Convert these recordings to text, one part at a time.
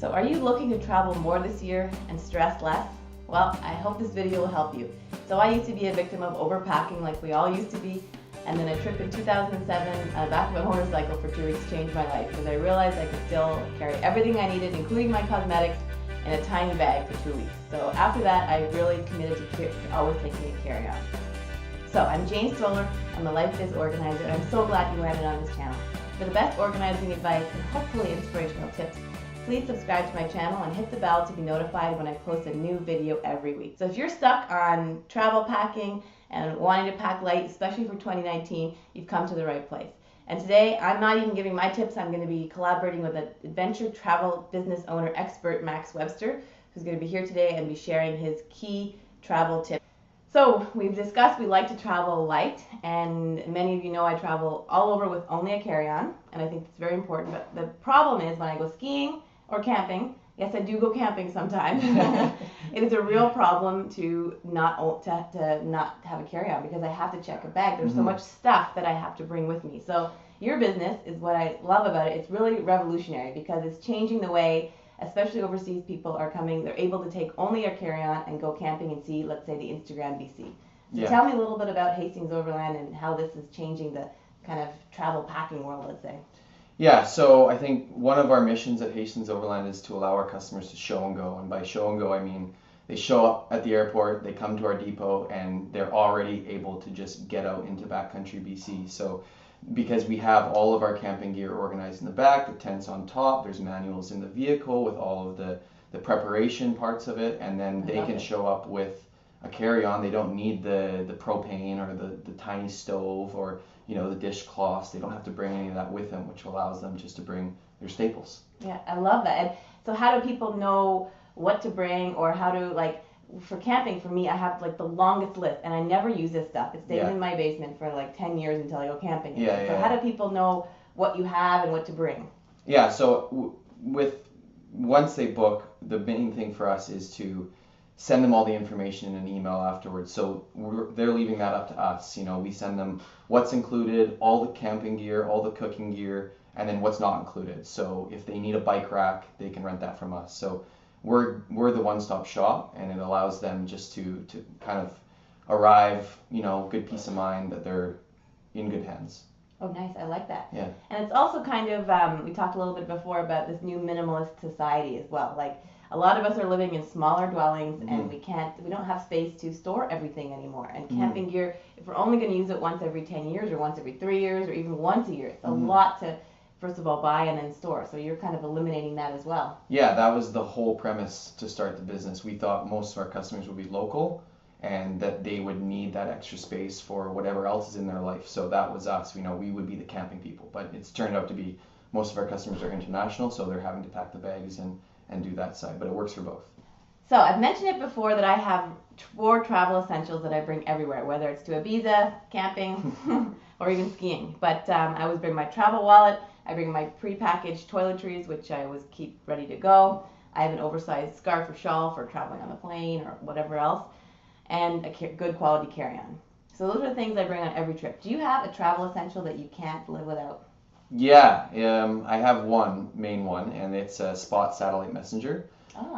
So are you looking to travel more this year and stress less? Well, I hope this video will help you. So I used to be a victim of overpacking like we all used to be, and then a trip in 2007 on the back of a motorcycle for 2 weeks changed my life because I realized I could still carry everything I needed, including my cosmetics, in a tiny bag for 2 weeks. So after that, I really committed to always taking a carry-on. So I'm Jane Stoller, I'm a Life Biz organizer, and I'm so glad you landed on this channel. For the best organizing advice and hopefully inspirational tips, please subscribe to my channel and hit the bell to be notified when I post a new video every week. So if you're stuck on travel packing and wanting to pack light, especially for 2019, you've come to the right place. And today, I'm not even giving my tips. I'm going to be collaborating with an adventure travel business owner expert, Max Webster, who's going to be here today and be sharing his key travel tips. So we've discussed we like to travel light, and many of you know I travel all over with only a carry-on, and I think it's very important. But the problem is when I go skiing or camping, yes, I do go camping sometimes, it is a real problem to not have a carry-on because I have to check a bag. There's so much stuff that I have to bring with me. So your business is what I love about it. It's really revolutionary because it's changing the way, especially overseas, people are coming. They're able to take only a carry-on and go camping and see, let's say, the Instagram BC. So tell me a little bit about Hastings Overland and how this is changing the kind of travel packing world, let's say. Yeah, so I think one of our missions at Hastings Overland is to allow our customers to show and go. And by show and go, I mean they show up at the airport, they come to our depot, and they're already able to just get out into backcountry BC. So because we have all of our camping gear organized in the back, the tent's on top, there's manuals in the vehicle with all of the preparation parts of it, and then they can show up with a carry-on. They don't need the propane or the tiny stove or the dishcloths. They don't have to bring any of that with them, which allows them just to bring their staples. Yeah, I love that. And so how do people know what to bring, or how to, for camping, for me, I have the longest list, and I never use this stuff. It stays in my basement for 10 years until I go camping. So how do people know what you have and what to bring? Yeah, so once they book, the main thing for us is to send them all the information in an email afterwards. So they're leaving that up to us. We send them what's included, all the camping gear, all the cooking gear, and then what's not included. So if they need a bike rack, they can rent that from us. So we're the one-stop shop, and it allows them just to kind of arrive, good peace of mind that they're in good hands. Oh, nice. I like that. Yeah. And it's also kind of, we talked a little bit before about this new minimalist society as well. A lot of us are living in smaller dwellings, and we don't have space to store everything anymore. And camping gear, if we're only going to use it once every 10 years or once every 3 years or even once a year, it's a lot to, first of all, buy and then store. So you're kind of eliminating that as well. Yeah, that was the whole premise to start the business. We thought most of our customers would be local and that they would need that extra space for whatever else is in their life. So that was us. We would be the camping people. But it's turned out to be most of our customers are international, so they're having to pack the bags and do that side. But it works for both. So I've mentioned it before that I have 4 travel essentials that I bring everywhere, whether it's to Ibiza, camping, or even skiing. But I always bring my travel wallet. I bring my pre-packaged toiletries, which I always keep ready to go. I have an oversized scarf or shawl for traveling on the plane or whatever else, and a good quality carry-on. So those are the things I bring on every trip. Do you have a travel essential that you can't live without? Yeah, I have one main one, and it's a Spot Satellite Messenger.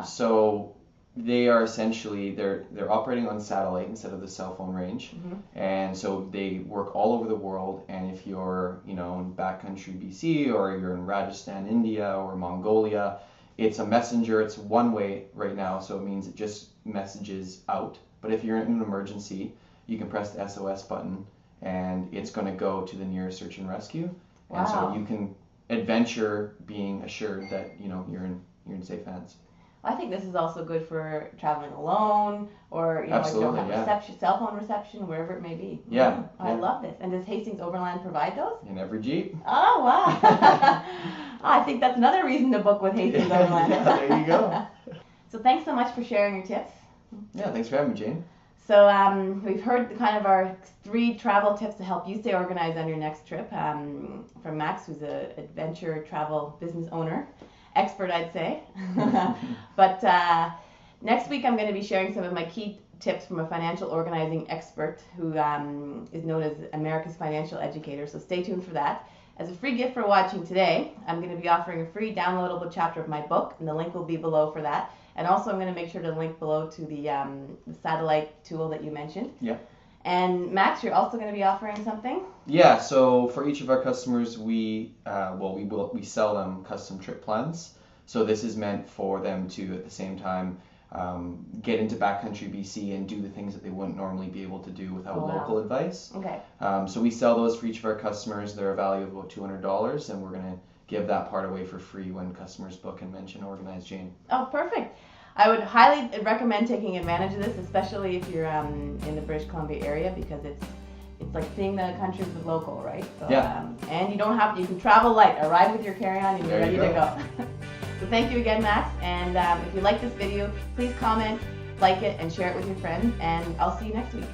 So they are essentially they're operating on satellite instead of the cell phone range, and so they work all over the world. And if you're in backcountry BC, or you're in Rajasthan, India, or Mongolia, it's a messenger. It's one way right now, so it means it just messages out. But if you're in an emergency, you can press the SOS button, and it's going to go to the nearest search and rescue. And so you can adventure being assured that you're in safe hands. I think this is also good for traveling alone, or Absolutely, don't have cell phone reception, wherever it may be. Yeah. I love this. And does Hastings Overland provide those? In every Jeep. Oh, wow. I think that's another reason to book with Hastings Overland. Yeah, there you go. So thanks so much for sharing your tips. Yeah, thanks for having me, Jane. So we've heard kind of our 3 travel tips to help you stay organized on your next trip from Max, who's an adventure travel business owner, expert, I'd say. But next week I'm going to be sharing some of my key tips from a financial organizing expert who is known as America's Financial Educator. So stay tuned for that. As a free gift for watching today, I'm going to be offering a free downloadable chapter of my book, and the link will be below for that. And also I'm going to make sure to link below to the satellite tool that you mentioned. Yeah. And Max, you're also going to be offering something? Yeah, so for each of our customers, we sell them custom trip plans. So this is meant for them to, at the same time, get into backcountry BC and do the things that they wouldn't normally be able to do without local advice. Okay. So we sell those for each of our customers. They're a value of about $200, and we're going to give that part away for free when customers book and mention Organized Jane. Oh, perfect. I would highly recommend taking advantage of this, especially if you're in the British Columbia area, because it's like seeing the country with local, right? So, yeah. And you can travel light, arrive with your carry-on, and you're ready to go. So thank you again, Max. And if you like this video, please comment, like it, and share it with your friends. And I'll see you next week.